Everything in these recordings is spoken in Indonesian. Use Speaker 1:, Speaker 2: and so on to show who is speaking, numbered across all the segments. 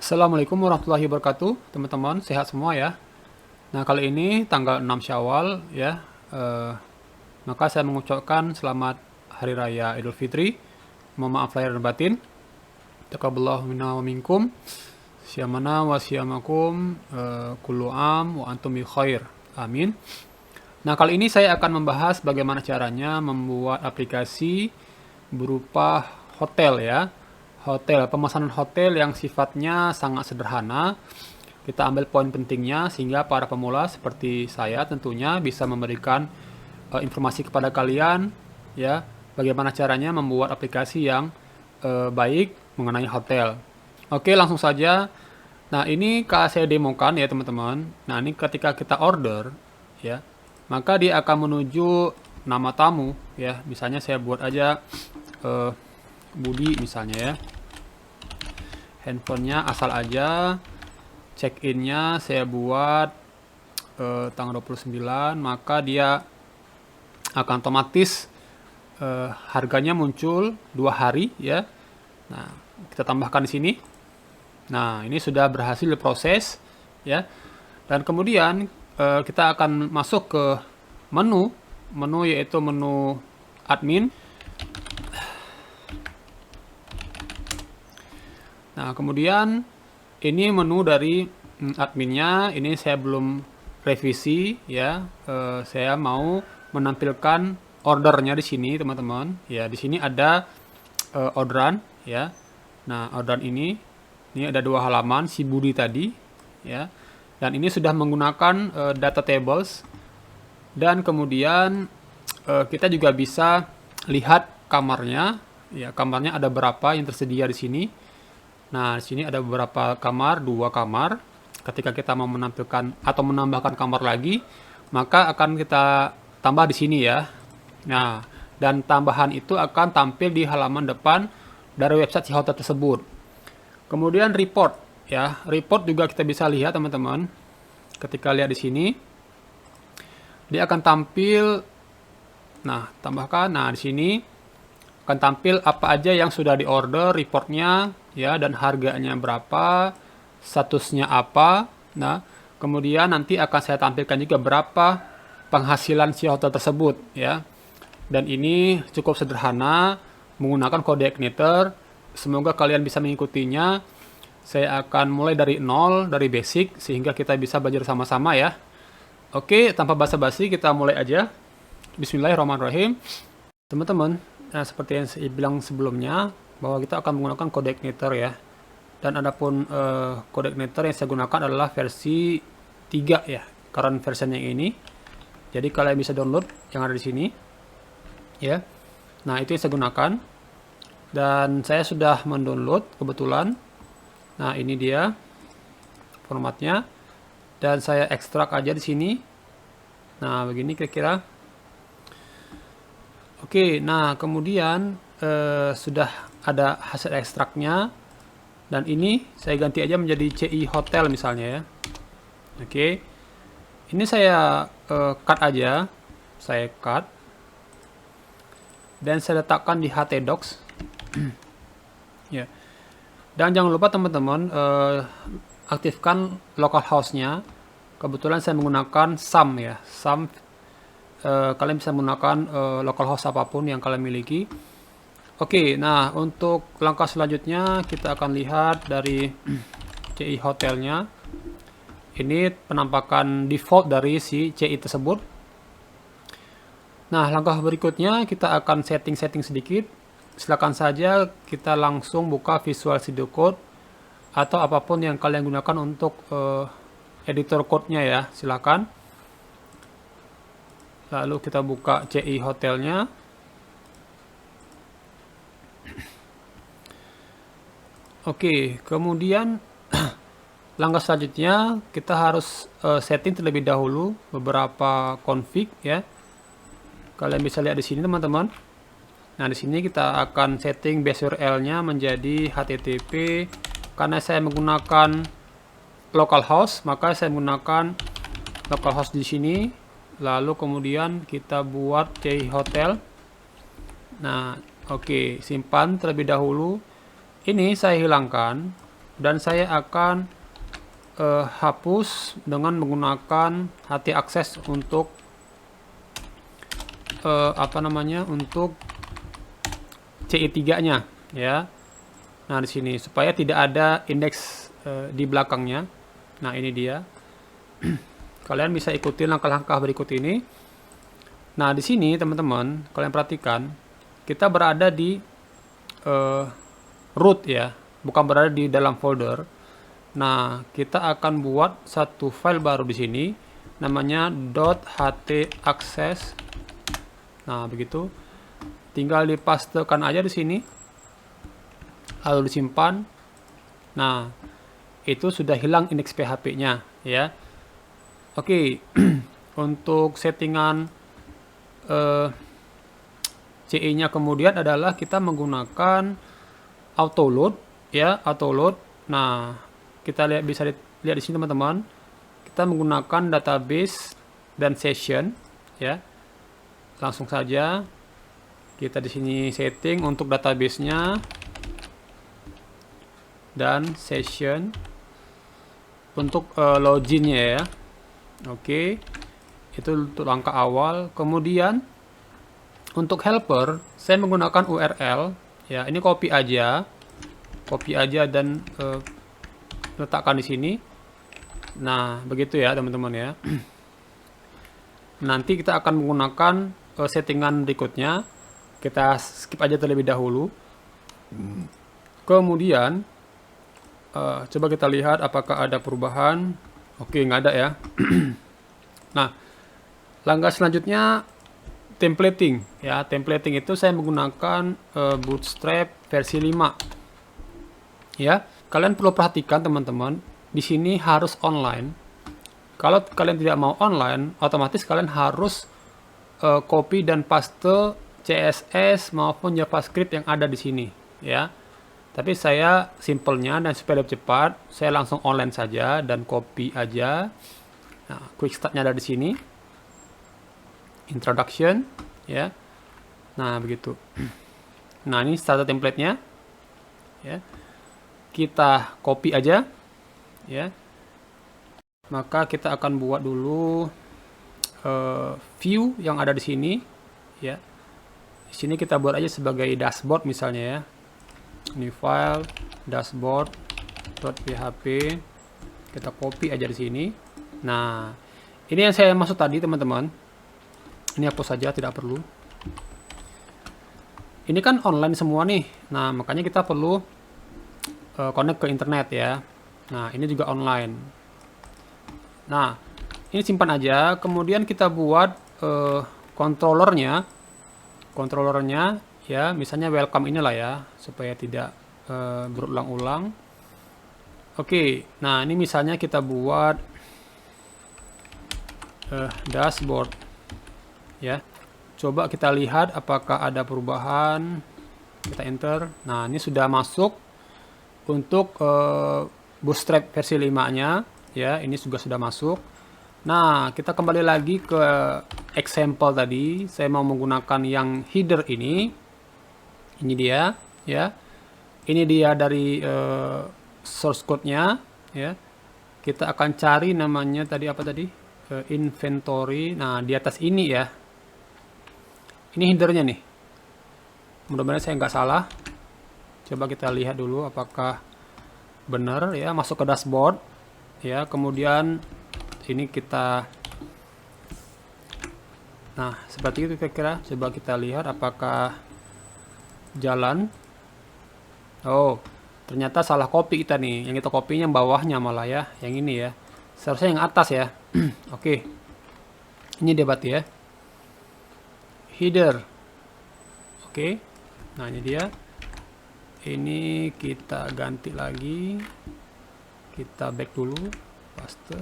Speaker 1: Assalamualaikum warahmatullahi wabarakatuh, teman-teman, sehat semua ya. Nah, kali ini tanggal 6 Syawal ya, maka saya mengucapkan selamat Hari Raya Idul Fitri. Mohon maaf lahir dan batin. Taqabbalallahu minna wa minkum. Syamana wa syamakum kullu am wa antum bi khair. Amin. Nah, kali ini saya akan membahas bagaimana caranya membuat aplikasi berupa hotel ya. Hotel, pemesanan hotel yang sifatnya sangat sederhana. Kita ambil poin pentingnya sehingga para pemula seperti saya tentunya bisa memberikan informasi kepada kalian ya, bagaimana caranya membuat aplikasi yang baik mengenai hotel. Oke, langsung saja. Nah, ini saya demokan ya, teman-teman. Nah, ini ketika kita order ya, maka dia akan menuju nama tamu ya. Misalnya saya buat aja Budi misalnya ya. Handphonenya asal aja. Check-innya saya buat tanggal 29, maka dia akan otomatis harganya muncul 2 hari ya. Nah, kita tambahkan di sini. Nah, ini sudah berhasil diproses ya. Dan kemudian kita akan masuk ke menu yaitu menu admin. Nah, kemudian ini menu dari adminnya. Ini saya belum revisi ya. Saya mau menampilkan ordernya di sini, teman-teman. Ya, di sini ada orderan ya. Nah, orderan ini ada 2 halaman si Budi tadi ya. Dan ini sudah menggunakan data tables. Dan kemudian kita juga bisa lihat kamarnya. Ya, kamarnya ada berapa yang tersedia di sini. Nah, di sini ada beberapa kamar, 2 kamar. Ketika kita mau menampilkan atau menambahkan kamar lagi, maka akan kita tambah di sini ya. Nah, dan tambahan itu akan tampil di halaman depan dari website si hotel tersebut. Kemudian report ya. Report juga kita bisa lihat, teman-teman. Ketika lihat di sini, dia akan tampil. Nah, tambahkan. Nah, di sini akan tampil apa aja yang sudah diorder, reportnya ya, dan harganya berapa, statusnya apa. Nah, kemudian nanti akan saya tampilkan juga berapa penghasilan si hotel tersebut ya. Dan ini cukup sederhana menggunakan kode Igniter. Semoga kalian bisa mengikutinya. Saya akan mulai dari nol, dari basic, sehingga kita bisa belajar sama-sama ya. Oke, tanpa basa-basi kita mulai aja. Bismillahirrahmanirrahim. Teman-teman, nah, seperti yang saya bilang sebelumnya, bahwa kita akan menggunakan kode Igniter ya. Dan adapun kode Igniter yang saya gunakan adalah versi 3 ya, current version yang ini. Jadi kalian bisa download yang ada di sini ya. Nah, itu yang saya gunakan. Dan saya sudah mendownload kebetulan. Nah, ini dia formatnya. Dan saya ekstrak aja di sini. Nah, begini kira-kira. Oke, nah kemudian sudah ada hasil ekstraknya. Dan ini saya ganti aja menjadi CI Hotel misalnya ya. Oke, ini saya cut aja. Saya cut. Dan saya letakkan di htdocs. Ya. Dan jangan lupa teman-teman aktifkan localhost-nya. Kebetulan saya menggunakan SAM ya. SAM kalian bisa menggunakan localhost apapun yang kalian miliki. Oke, nah untuk langkah selanjutnya kita akan lihat dari CI hotelnya. Ini penampakan default dari si CI tersebut. Nah, langkah berikutnya kita akan setting-setting sedikit. Silakan saja kita langsung buka Visual Studio Code atau apapun yang kalian gunakan untuk editor code-nya ya, silakan. Lalu kita buka CI hotelnya. Oke, kemudian langkah selanjutnya kita harus setting terlebih dahulu beberapa config ya. Kalian bisa lihat di sini teman-teman. Nah, di sini kita akan setting base URL-nya menjadi HTTP. Karena saya menggunakan localhost, maka saya menggunakan localhost di sini. Lalu kemudian kita buat CI hotel. Nah, oke, simpan terlebih dahulu. Ini saya hilangkan dan saya akan hapus dengan menggunakan htaccess untuk untuk CI3-nya ya. Nah, di sini supaya tidak ada indeks di belakangnya. Nah, ini dia. Kalian bisa ikuti langkah-langkah berikut ini. Nah, di sini teman-teman, kalian perhatikan, kita berada di root ya, bukan berada di dalam folder. Nah, kita akan buat satu file baru di sini, namanya .htaccess. Nah, begitu. Tinggal dipastekan aja di sini, lalu disimpan. Nah, itu sudah hilang indeks PHP-nya ya. Oke, untuk settingan CE-nya kemudian adalah kita menggunakan auto load ya, auto load. Nah, kita bisa lihat di sini teman-teman. Kita menggunakan database dan session ya. Langsung saja kita di sini setting untuk database-nya dan session untuk login-nya ya. Oke. Itu untuk langkah awal. Kemudian untuk helper saya menggunakan URL ya. Ini copy aja dan letakkan di sini. Nah, begitu ya teman-teman ya. Nanti kita akan menggunakan settingan berikutnya. Kita skip aja terlebih dahulu. Kemudian coba kita lihat apakah ada perubahan. Oke, nggak ada ya. Nah, langkah selanjutnya templating ya. Templating itu saya menggunakan Bootstrap versi 5 ya. Kalian perlu perhatikan teman-teman, di sini harus online. Kalau kalian tidak mau online, otomatis kalian harus copy dan paste CSS maupun JavaScript yang ada di sini ya. Tapi saya simpelnya dan supaya lebih cepat, saya langsung online saja dan copy aja. Nah, quick start-nya ada di sini. Introduction ya. Nah, begitu. Nah, ini starter template-nya ya. Kita copy aja ya. Maka kita akan buat dulu view yang ada di sini ya. Di sini kita buat aja sebagai dashboard misalnya ya. Ini file dashboard.php. Kita copy aja di sini. Nah, ini yang saya maksud tadi teman-teman. Ini hapus saja, tidak perlu. Ini kan online semua nih. Nah, makanya kita perlu connect ke internet ya. Nah, ini juga online. Nah, ini simpan aja. Kemudian kita buat controllernya ya. Misalnya welcome inilah ya, supaya tidak berulang-ulang. Oke, nah ini misalnya kita buat dashboard ya. Coba kita lihat apakah ada perubahan. Kita enter. Nah, ini sudah masuk untuk Bootstrap versi 5-nya ya. Ini juga sudah masuk. Nah, kita kembali lagi ke example tadi. Saya mau menggunakan yang header ini. Ini dia ya. Ini dia dari source code-nya ya. Kita akan cari namanya tadi apa tadi? Inventory. Nah, di atas ini ya. Ini header-nya nih. Mudah-mudahan saya nggak salah. Coba kita lihat dulu apakah benar ya. Masuk ke dashboard ya. Kemudian ini kita, nah seperti itu kira-kira. Coba kita lihat apakah jalan. Oh, ternyata salah copy kita nih. Yang kita copy yang bawahnya malah ya. Yang ini ya. Seharusnya yang atas ya. Oke. Ini dia berarti ya. Header. Oke. Nah, ini dia. Ini kita ganti lagi. Kita back dulu. Paste.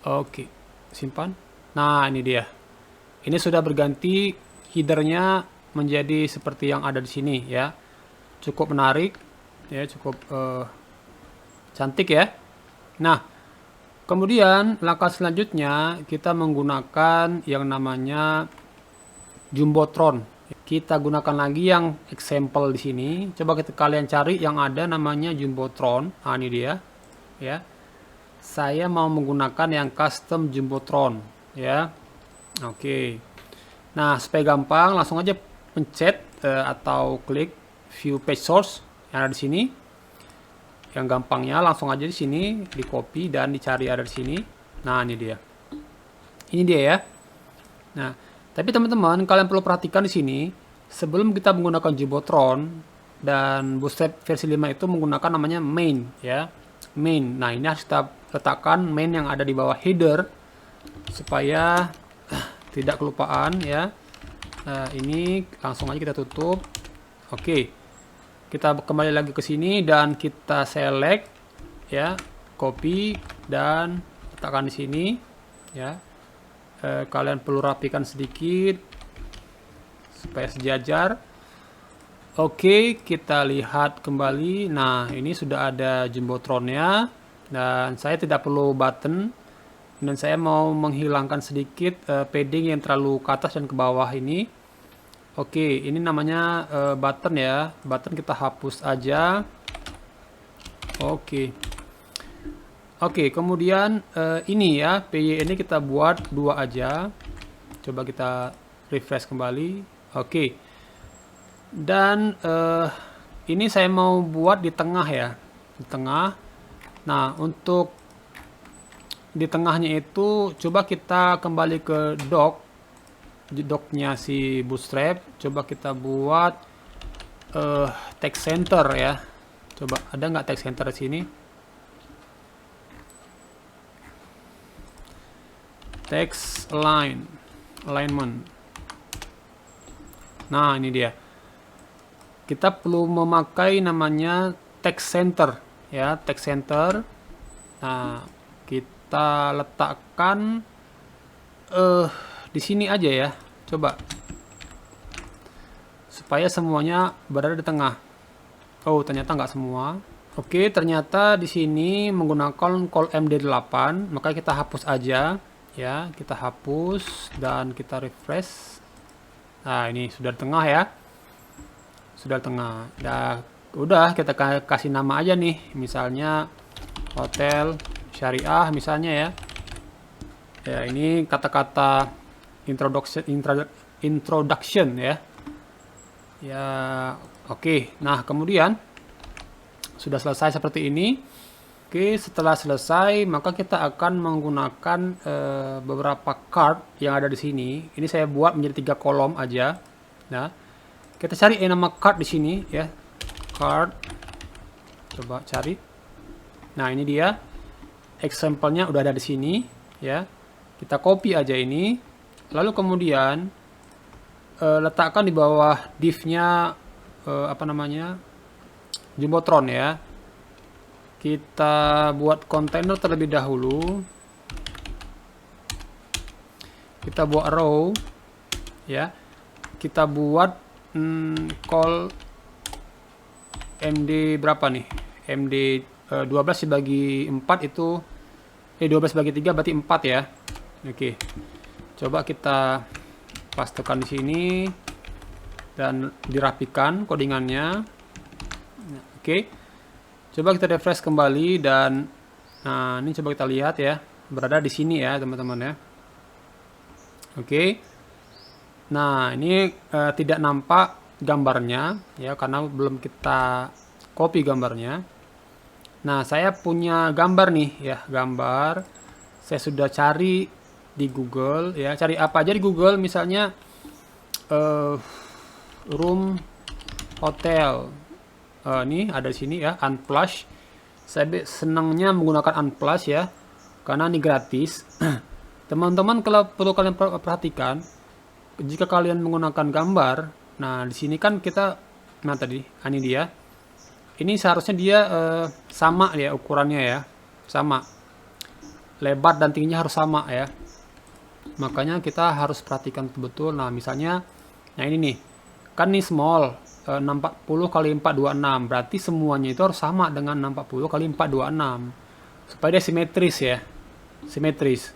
Speaker 1: Oke. Simpan. Nah, ini dia. Ini sudah berganti headernya menjadi seperti yang ada di sini ya. Cukup menarik ya, cukup cantik ya. Nah, kemudian langkah selanjutnya kita menggunakan yang namanya Jumbotron Kita gunakan lagi yang example di sini. Coba kalian cari yang ada namanya Jumbotron. Nah, ini dia. Ya. Saya mau menggunakan yang custom Jumbotron, ya. Oke. Nah, supaya gampang, langsung aja pencet atau klik view page source yang ada di sini. Yang gampangnya langsung aja di sini di copy dan dicari ada di sini. Nah, ini dia. Ini dia ya. Nah, tapi teman-teman, kalian perlu perhatikan di sini, sebelum kita menggunakan Jumbotron dan Bootstrap versi 5 itu menggunakan namanya main, ya. Main. Nah, ini harus kita letakkan main yang ada di bawah header supaya tidak kelupaan, ya. Nah, ini langsung aja kita tutup. Oke. Kita kembali lagi ke sini dan kita select, ya, copy dan letakkan di sini, ya. Kalian perlu rapikan sedikit supaya sejajar. Oke, kita lihat kembali. Nah, ini sudah ada Jumbotronnya dan saya tidak perlu button dan saya mau menghilangkan sedikit padding yang terlalu ke atas dan ke bawah ini. Oke, ini namanya button ya. Button kita hapus aja. Oke, kemudian ini ya, PY ini kita buat 2 aja. Coba kita refresh kembali. Oke. Dan ini saya mau buat di tengah ya. Di tengah. Nah, untuk di tengahnya itu coba kita kembali ke docnya si Bootstrap. Coba kita buat text center ya. Coba ada nggak text center di sini? Text alignment. Nah, ini dia. Kita perlu memakai namanya text center ya, text center. Nah, kita letakkan di sini aja ya. Coba. Supaya semuanya berada di tengah. Oh, ternyata nggak semua. Oke, ternyata di sini menggunakan call MD8, maka kita hapus aja. Ya, kita hapus dan kita refresh. Nah, ini sudah di tengah ya. Sudah di tengah. Udah kita kasih nama aja nih. Misalnya Hotel Syariah misalnya ya. Ya, ini kata-kata introduction ya. Ya, oke. Nah, kemudian sudah selesai seperti ini. Oke, setelah selesai, maka kita akan menggunakan beberapa card yang ada di sini. Ini saya buat menjadi 3 kolom aja. Nah, kita cari nama card di sini ya. Card. Coba cari. Nah, ini dia. Example-nya udah ada di sini ya. Kita copy aja ini. Lalu kemudian letakkan di bawah div-nya Jumbotron ya. Kita buat kontainer terlebih dahulu. Kita buat row ya. Kita buat call MD berapa nih? MD 12 dibagi 4 itu 12 bagi 3 berarti 4 ya. Oke. Coba kita pastekan di sini dan dirapikan codingannya. Oke. Coba kita refresh kembali dan nah, ini coba kita lihat ya. Berada di sini ya, teman-teman ya. Oke. Nah, ini tidak nampak gambarnya ya karena belum kita copy gambarnya. Nah, saya punya gambar nih ya, gambar. Saya sudah cari di Google ya, cari apa aja di Google, misalnya room hotel. Ini ada di sini ya, Unsplash. Saya senangnya menggunakan Unsplash ya, karena ini gratis. Teman-teman, kalau perlu kalian perhatikan, jika kalian menggunakan gambar, nah di sini kan kita, nah tadi, ini dia. Ini seharusnya dia sama ya ukurannya ya, sama. Lebar dan tingginya harus sama ya. Makanya kita harus perhatikan betul. Nah misalnya, nah ini nih, kan ini small. 640 kali 426, berarti semuanya itu harus sama dengan 640 kali 426 supaya dia simetris ya, simetris.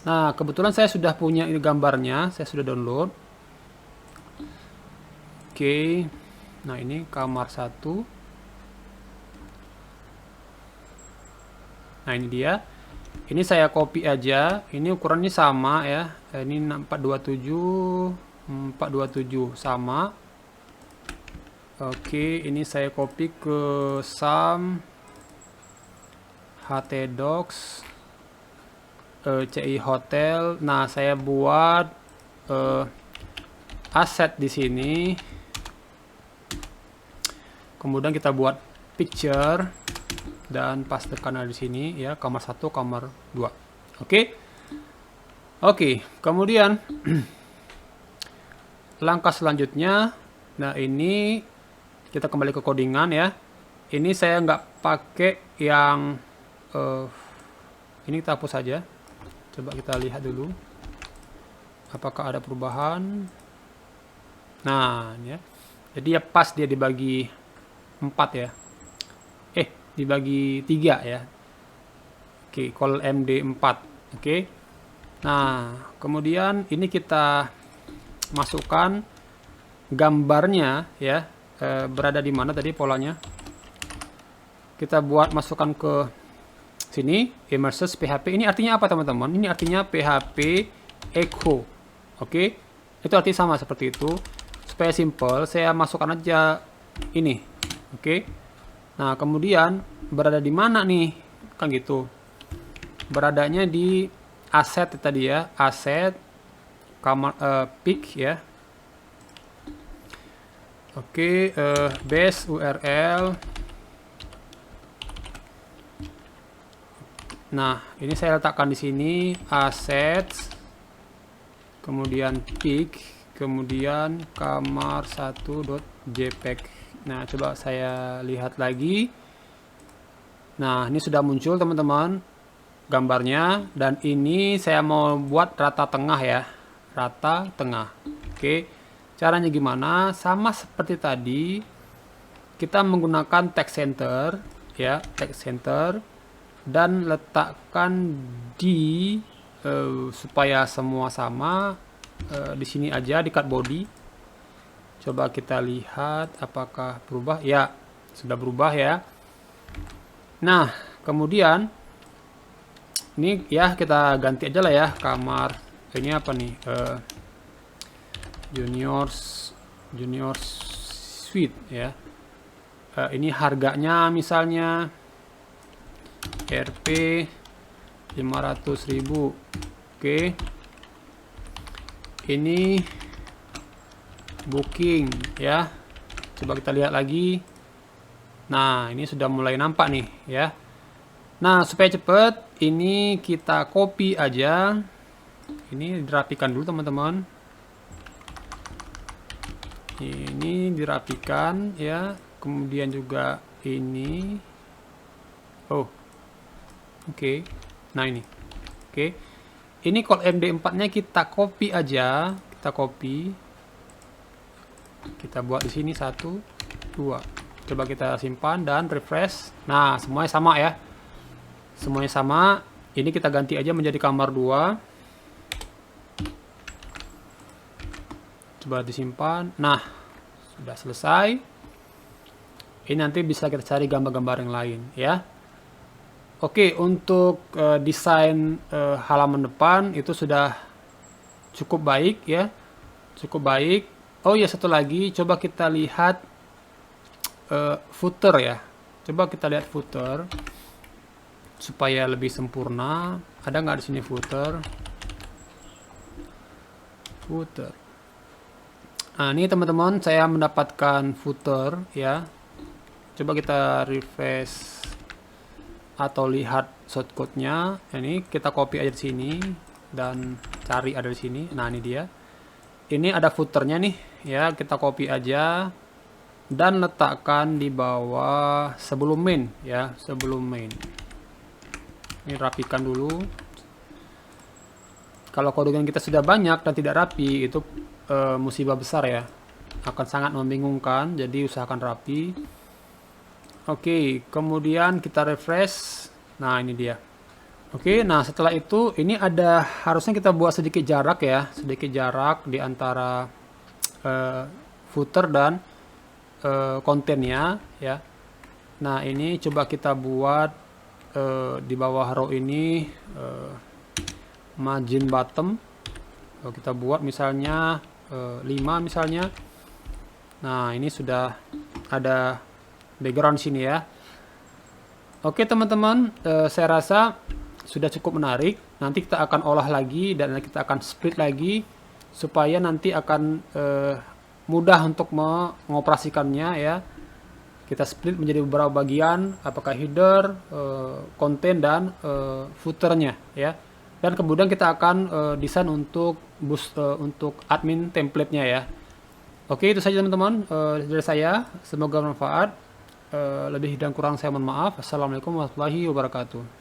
Speaker 1: Nah, kebetulan saya sudah punya ini gambarnya, saya sudah download. Oke. Nah, ini kamar 1. Nah, ini dia. Ini saya copy aja. Ini ukurannya sama ya. Ini 427 427 sama. Oke, ini saya copy ke SAM htdocs CI hotel. Nah, saya buat aset di sini. Kemudian kita buat picture dan pastekan di sini ya, kamar 1, kamar 2. Oke. Oke, kemudian langkah selanjutnya, nah ini kita kembali ke codingan ya. Ini saya nggak pakai yang ini, kita hapus saja. Coba kita lihat dulu apakah ada perubahan. Nah, ya. Jadi ya pas dia dibagi 4 ya. Dibagi 3 ya. Oke, call MD 4. Oke. Nah, kemudian ini kita masukkan gambarnya ya. Berada di mana tadi polanya. Kita buat masukkan ke sini, immerses PHP. Ini artinya apa teman-teman? Ini artinya PHP echo. Oke. Itu artinya sama seperti itu. Supaya simple, saya masukkan aja ini. Oke. Nah, kemudian berada di mana nih? Kan gitu. Beradanya di aset tadi ya, aset kamar pick ya. Oke, base URL. Nah, ini saya letakkan di sini assets, kemudian pick, kemudian kamar 1.jpg. Nah, coba saya lihat lagi. Nah, ini sudah muncul teman-teman gambarnya, dan ini saya mau buat rata tengah ya, rata tengah. Oke, caranya gimana? Sama seperti tadi, kita menggunakan text center ya, text center, dan letakkan di supaya semua sama di sini aja di cut body. Coba kita lihat apakah berubah. Ya, sudah berubah ya. Nah, kemudian ini ya kita ganti aja lah ya, kamar ini apa nih, junior suite ya. Ini harganya misalnya Rp 500.000. Oke. Ini booking ya. Coba kita lihat lagi. Nah, ini sudah mulai nampak nih ya. Nah, supaya cepet, ini kita copy aja. Ini dirapikan dulu teman-teman. Ini dirapikan ya. Kemudian juga ini. Oh, oke. Nah, ini. Oke. Ini call MD4-nya kita copy aja. Kita copy. Kita buat di sini 1, 2. Coba kita simpan dan refresh. Nah, semuanya sama ya. Semuanya sama. Ini kita ganti aja menjadi kamar 2. Coba disimpan. Nah, sudah selesai. Ini nanti bisa kita cari gambar-gambar yang lain ya. Oke, untuk desain halaman depan itu sudah cukup baik ya. Cukup baik. Oh ya, satu lagi, coba kita lihat footer ya. Coba kita lihat footer supaya lebih sempurna. Ada nggak di sini footer? Footer. Nah, ini teman-teman, saya mendapatkan footer ya. Coba kita refresh atau lihat shortcode-nya. Ini kita copy aja di sini dan cari ada di sini. Nah, ini dia. Ini ada footernya nih ya, kita copy aja dan letakkan di bawah sebelum main ya, sebelum main. Ini rapikan dulu. Kalau codingan kita sudah banyak dan tidak rapi, itu musibah besar ya, akan sangat membingungkan. Jadi usahakan rapi. Oke, kemudian kita refresh. Nah, ini dia. Oke, nah setelah itu ini harusnya kita buat sedikit jarak ya, sedikit jarak di antara footer dan kontennya ya. Nah, ini coba kita buat di bawah row ini margin bottom. Kita buat misalnya 5 misalnya. Nah, ini sudah ada background sini ya. Oke teman-teman, saya rasa sudah cukup menarik. Nanti kita akan olah lagi dan kita akan split lagi supaya nanti akan mudah untuk mengoperasikannya ya. Kita split menjadi beberapa bagian, apakah header, konten dan footernya ya. Dan kemudian kita akan desain untuk untuk admin template-nya ya. Oke, itu saja teman-teman dari saya. Semoga bermanfaat. Lebih dan kurang saya mohon maaf. Assalamualaikum warahmatullahi wabarakatuh.